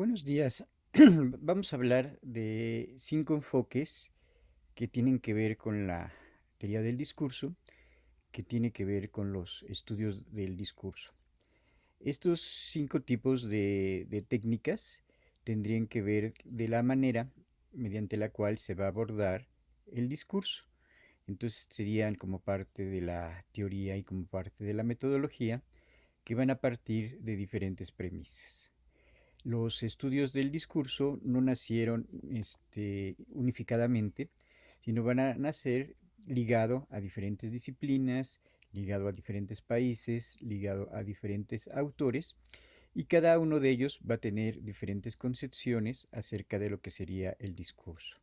Buenos días. Vamos a hablar de 5 enfoques que tienen que ver con la teoría del discurso, que tiene que ver con los estudios del discurso. Estos 5 tipos de técnicas tendrían que ver de la manera mediante la cual se va a abordar el discurso. Entonces serían como parte de la teoría y como parte de la metodología que van a partir de diferentes premisas. Los estudios del discurso no nacieron unificadamente, sino van a nacer ligado a diferentes disciplinas, ligado a diferentes países, ligado a diferentes autores, y cada uno de ellos va a tener diferentes concepciones acerca de lo que sería el discurso.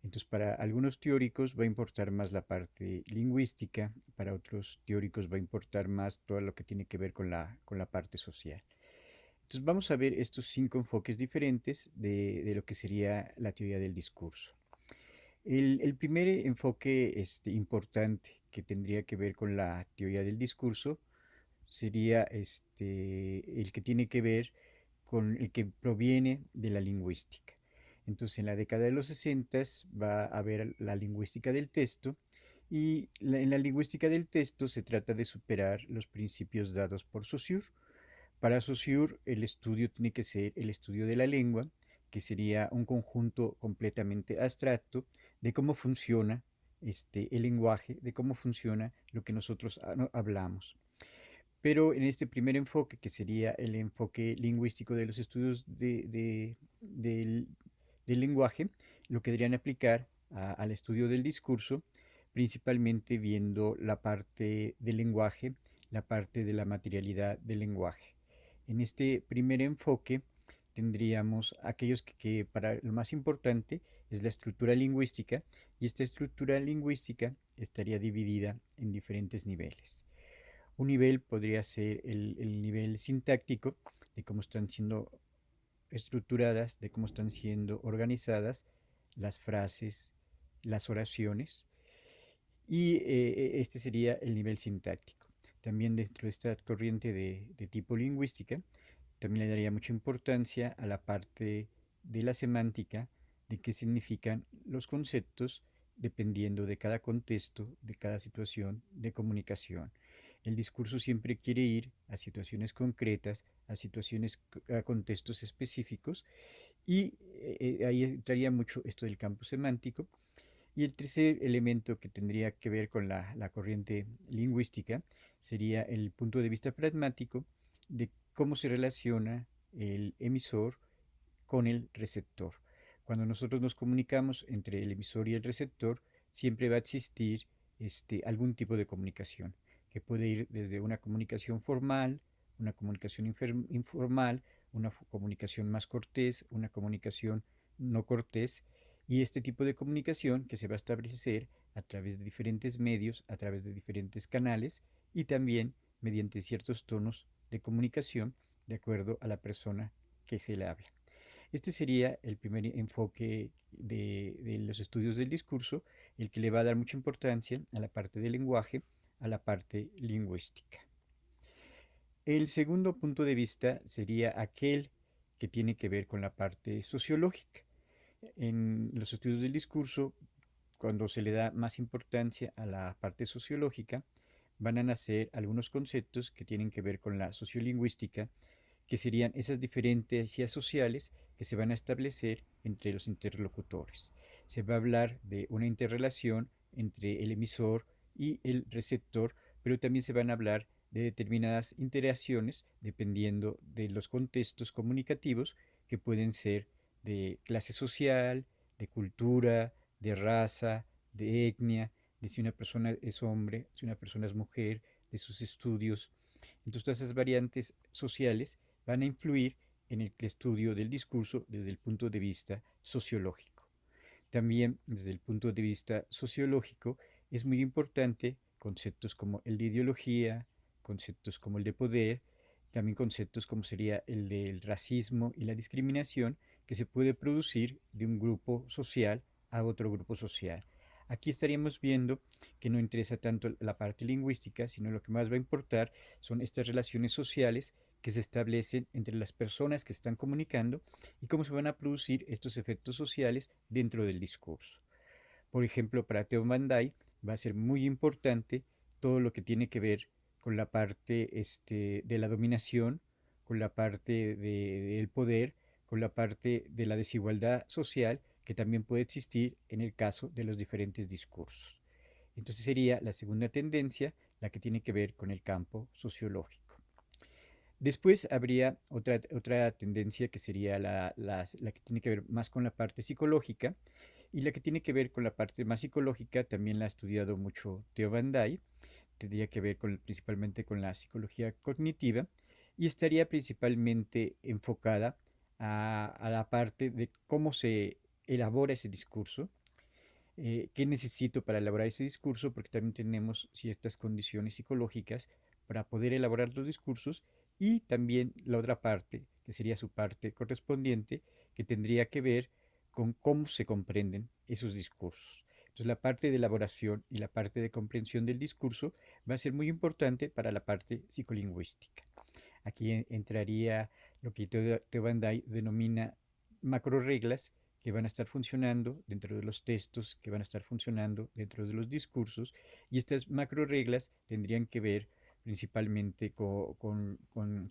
Entonces, para algunos teóricos va a importar más la parte lingüística, para otros teóricos va a importar más todo lo que tiene que ver con la parte social. Entonces vamos a ver estos 5 enfoques diferentes de lo que sería la teoría del discurso. El primer enfoque importante que tendría que ver con la teoría del discurso sería el que tiene que ver con el que proviene de la lingüística. Entonces, en la década de los 60 va a haber la lingüística del texto y en la lingüística del texto se trata de superar los principios dados por Saussure. Para Saussure, el estudio tiene que ser el estudio de la lengua, que sería un conjunto completamente abstracto de cómo funciona el lenguaje, de cómo funciona lo que nosotros hablamos. Pero en este primer enfoque, que sería el enfoque lingüístico de los estudios del lenguaje, lo querrían aplicar al estudio del discurso, principalmente viendo la parte del lenguaje, la parte de la materialidad del lenguaje. En este primer enfoque tendríamos aquellos que para lo más importante es la estructura lingüística, y esta estructura lingüística estaría dividida en diferentes niveles. Un nivel podría ser el nivel sintáctico, de cómo están siendo estructuradas, de cómo están siendo organizadas las frases, las oraciones, y este sería el nivel sintáctico. También dentro de esta corriente de tipo lingüística, también le daría mucha importancia a la parte de la semántica, de qué significan los conceptos dependiendo de cada contexto, de cada situación de comunicación. El discurso siempre quiere ir a situaciones concretas, a situaciones, a contextos específicos, y ahí entraría mucho esto del campo semántico. Y el tercer elemento que tendría que ver con la corriente lingüística sería el punto de vista pragmático de cómo se relaciona el emisor con el receptor. Cuando nosotros nos comunicamos entre el emisor y el receptor, siempre va a existir algún tipo de comunicación, que puede ir desde una comunicación formal, una comunicación informal, una comunicación más cortés, una comunicación no cortés, y este tipo de comunicación que se va a establecer a través de diferentes medios, a través de diferentes canales y también mediante ciertos tonos de comunicación de acuerdo a la persona que se le habla. Este sería el primer enfoque de los estudios del discurso, el que le va a dar mucha importancia a la parte del lenguaje, a la parte lingüística. El segundo punto de vista sería aquel que tiene que ver con la parte sociológica. En los estudios del discurso, cuando se le da más importancia a la parte sociológica, van a nacer algunos conceptos que tienen que ver con la sociolingüística, que serían esas diferencias sociales que se van a establecer entre los interlocutores. Se va a hablar de una interrelación entre el emisor y el receptor, pero también se van a hablar de determinadas interacciones dependiendo de los contextos comunicativos, que pueden ser de clase social, de cultura, de raza, de etnia, de si una persona es hombre, si una persona es mujer, de sus estudios. Entonces, todas esas variantes sociales van a influir en el estudio del discurso desde el punto de vista sociológico. También desde el punto de vista sociológico es muy importante conceptos como el de ideología, conceptos como el de poder, también conceptos como sería el del racismo y la discriminación, que se puede producir de un grupo social a otro grupo social. Aquí estaríamos viendo que no interesa tanto la parte lingüística, sino lo que más va a importar son estas relaciones sociales que se establecen entre las personas que están comunicando y cómo se van a producir estos efectos sociales dentro del discurso. Por ejemplo, para Theo Van Dyke va a ser muy importante todo lo que tiene que ver con la parte de la dominación, con la parte del poder, con la parte de la desigualdad social que también puede existir en el caso de los diferentes discursos. Entonces sería la segunda tendencia la que tiene que ver con el campo sociológico. Después habría otra tendencia que sería la que tiene que ver más con la parte psicológica, y la que tiene que ver con la parte más psicológica también la ha estudiado mucho Theo Van Dyke, tendría que ver principalmente con la psicología cognitiva, y estaría principalmente enfocada a la parte de cómo se elabora ese discurso, qué necesito para elaborar ese discurso, porque también tenemos ciertas condiciones psicológicas para poder elaborar los discursos, y también la otra parte, que sería su parte correspondiente, que tendría que ver con cómo se comprenden esos discursos. Entonces la parte de elaboración y la parte de comprensión del discurso va a ser muy importante para la parte psicolingüística. Aquí entraría lo que Theo Van Dyke denomina macro reglas que van a estar funcionando dentro de los textos, que van a estar funcionando dentro de los discursos, y estas macro reglas tendrían que ver principalmente con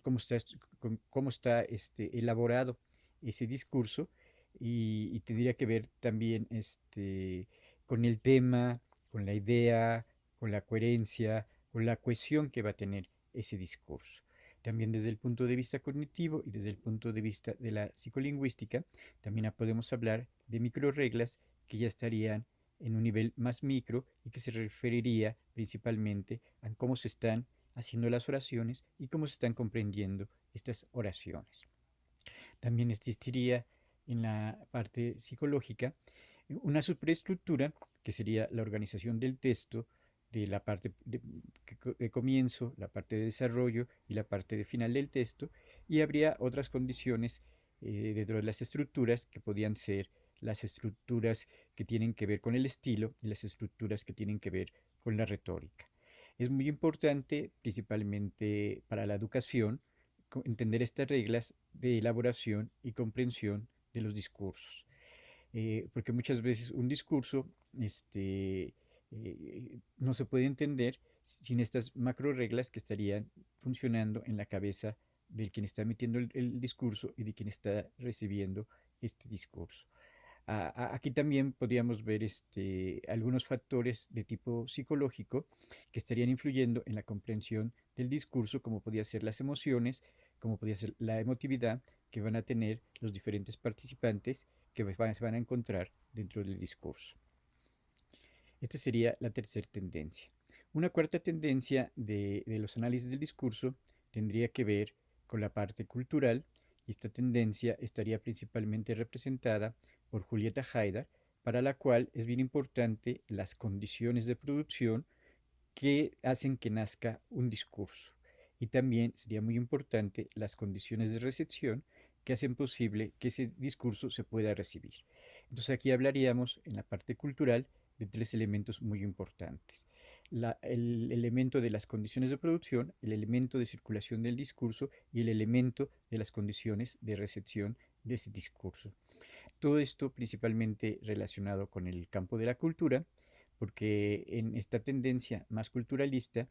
cómo está elaborado ese discurso, y tendría que ver también con el tema, con la idea, con la coherencia, con la cohesión que va a tener ese discurso. También desde el punto de vista cognitivo y desde el punto de vista de la psicolingüística, también podemos hablar de microreglas que ya estarían en un nivel más micro y que se referiría principalmente a cómo se están haciendo las oraciones y cómo se están comprendiendo estas oraciones. También existiría en la parte psicológica una superestructura que sería la organización del texto, de la parte de comienzo, la parte de desarrollo y la parte de final del texto, y habría otras condiciones dentro de las estructuras que podían ser las estructuras que tienen que ver con el estilo y las estructuras que tienen que ver con la retórica. Es muy importante, principalmente para la educación, entender estas reglas de elaboración y comprensión de los discursos. Porque muchas veces un discurso no se puede entender sin estas macro reglas que estarían funcionando en la cabeza del quien está emitiendo el discurso y de quien está recibiendo este discurso. Aquí también podríamos ver algunos factores de tipo psicológico que estarían influyendo en la comprensión del discurso, como podría ser las emociones, como podría ser la emotividad que van a tener los diferentes participantes que se van a encontrar dentro del discurso. Esta sería la tercera tendencia. Una cuarta tendencia de los análisis del discurso tendría que ver con la parte cultural, y esta tendencia estaría principalmente representada por Julieta Haidar, para la cual es bien importante las condiciones de producción que hacen que nazca un discurso. Y también sería muy importante las condiciones de recepción que hacen posible que ese discurso se pueda recibir. Entonces aquí hablaríamos en la parte cultural de tres elementos muy importantes. El elemento de las condiciones de producción, el elemento de circulación del discurso y el elemento de las condiciones de recepción de ese discurso. Todo esto principalmente relacionado con el campo de la cultura, porque en esta tendencia más culturalista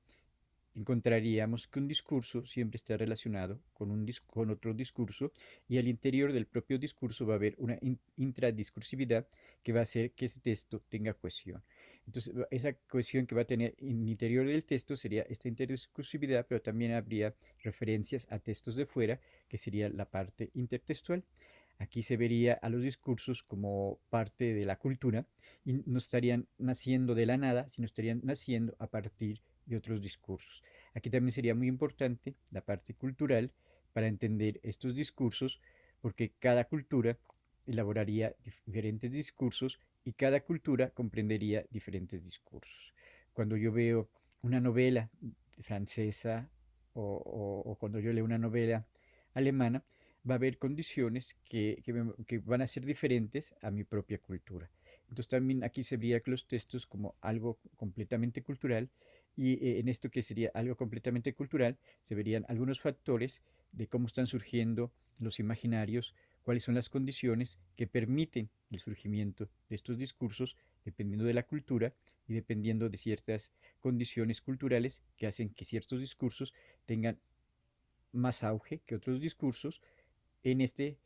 encontraríamos que un discurso siempre está relacionado con otro discurso, y al interior del propio discurso va a haber una intradiscursividad que va a hacer que ese texto tenga cohesión. Entonces, esa cohesión que va a tener en el interior del texto sería esta interdiscursividad, pero también habría referencias a textos de fuera, que sería la parte intertextual. Aquí se vería a los discursos como parte de la cultura, y no estarían naciendo de la nada, sino estarían naciendo a partir de otros discursos. Aquí también sería muy importante la parte cultural para entender estos discursos, porque cada cultura elaboraría diferentes discursos y cada cultura comprendería diferentes discursos. Cuando yo veo una novela francesa o cuando yo leo una novela alemana, va a haber condiciones que van a ser diferentes a mi propia cultura. Entonces también aquí se vería los textos como algo completamente cultural, y en esto que sería algo completamente cultural se verían algunos factores de cómo están surgiendo los imaginarios, cuáles son las condiciones que permiten el surgimiento de estos discursos, dependiendo de la cultura y dependiendo de ciertas condiciones culturales que hacen que ciertos discursos tengan más auge que otros discursos en este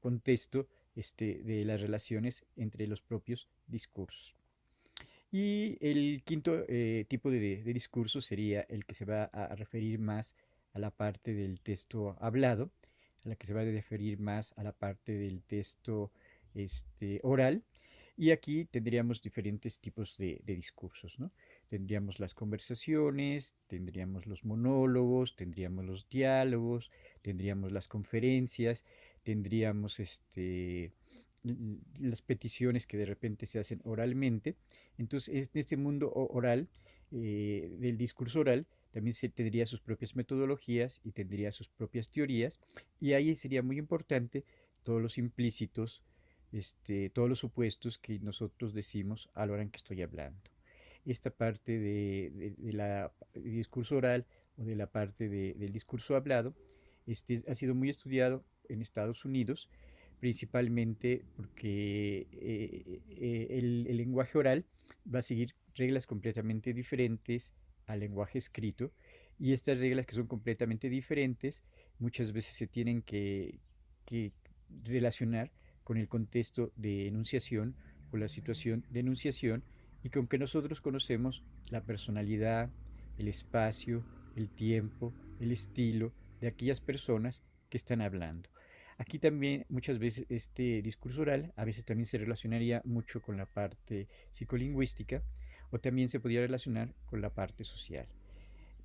contexto de las relaciones entre los propios discursos. Y el quinto tipo de discurso sería el que se va a referir más a la parte del texto hablado, a la que se va a referir más a la parte del texto oral. Y aquí tendríamos diferentes tipos de discursos, ¿no? Tendríamos las conversaciones, tendríamos los monólogos, tendríamos los diálogos, tendríamos las conferencias, tendríamos las peticiones que de repente se hacen oralmente. Entonces, en este mundo oral, del discurso oral, también se tendría sus propias metodologías y tendría sus propias teorías, y ahí sería muy importante todos los implícitos, todos los supuestos que nosotros decimos a la hora en que estoy hablando. Esta parte de la discurso oral o de la parte del discurso hablado ha sido muy estudiado en Estados Unidos, principalmente porque el lenguaje oral va a seguir reglas completamente diferentes al lenguaje escrito, y estas reglas que son completamente diferentes muchas veces se tienen que relacionar con el contexto de enunciación, con la situación de enunciación, y con que nosotros conocemos la personalidad, el espacio, el tiempo, el estilo de aquellas personas que están hablando. Aquí también muchas veces este discurso oral a veces también se relacionaría mucho con la parte psicolingüística, o también se podría relacionar con la parte social.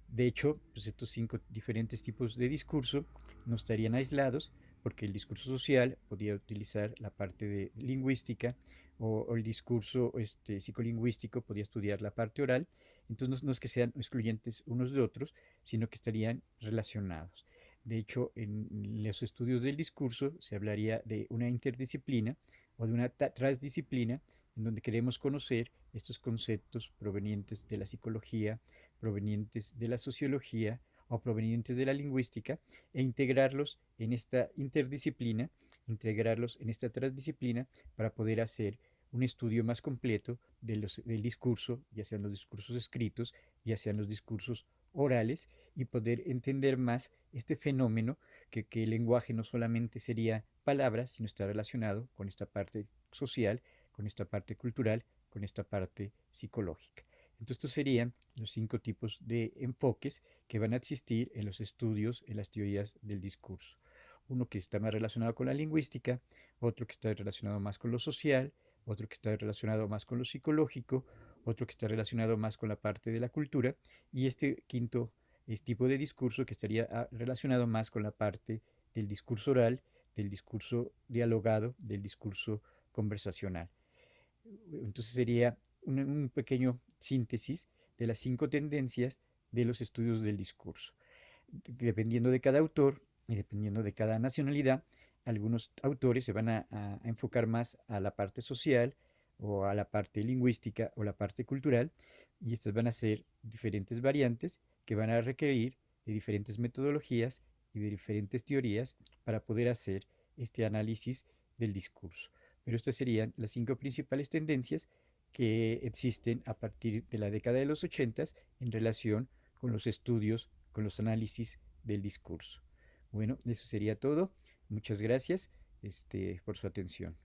De hecho, pues estos cinco diferentes tipos de discurso no estarían aislados, porque el discurso social podría utilizar la parte de lingüística, o el discurso psicolingüístico podría estudiar la parte oral. Entonces no es que sean excluyentes unos de otros, sino que estarían relacionados. De hecho, en los estudios del discurso se hablaría de una interdisciplina o de una transdisciplina, en donde queremos conocer estos conceptos provenientes de la psicología, provenientes de la sociología o provenientes de la lingüística, e integrarlos en esta interdisciplina, integrarlos en esta transdisciplina, para poder hacer un estudio más completo del discurso, ya sean los discursos escritos, ya sean los discursos orales, y poder entender más este fenómeno, que el lenguaje no solamente sería palabras, sino está relacionado con esta parte social, con esta parte cultural, con esta parte psicológica. Entonces, estos serían los cinco tipos de enfoques que van a existir en los estudios, en las teorías del discurso. Uno que está más relacionado con la lingüística, otro que está relacionado más con lo social, otro que está relacionado más con lo psicológico, otro que está relacionado más con la parte de la cultura, y este quinto tipo de discurso que estaría relacionado más con la parte del discurso oral, del discurso dialogado, del discurso conversacional. Entonces sería un pequeño síntesis de las cinco tendencias de los estudios del discurso. Dependiendo de cada autor y dependiendo de cada nacionalidad, algunos autores se van a enfocar más a la parte social, o a la parte lingüística, o la parte cultural, y estas van a ser diferentes variantes que van a requerir de diferentes metodologías y de diferentes teorías para poder hacer este análisis del discurso. Pero estas serían las cinco principales tendencias que existen a partir de la década de los 80 en relación con los estudios, con los análisis del discurso. Bueno, eso sería todo. Muchas gracias por su atención.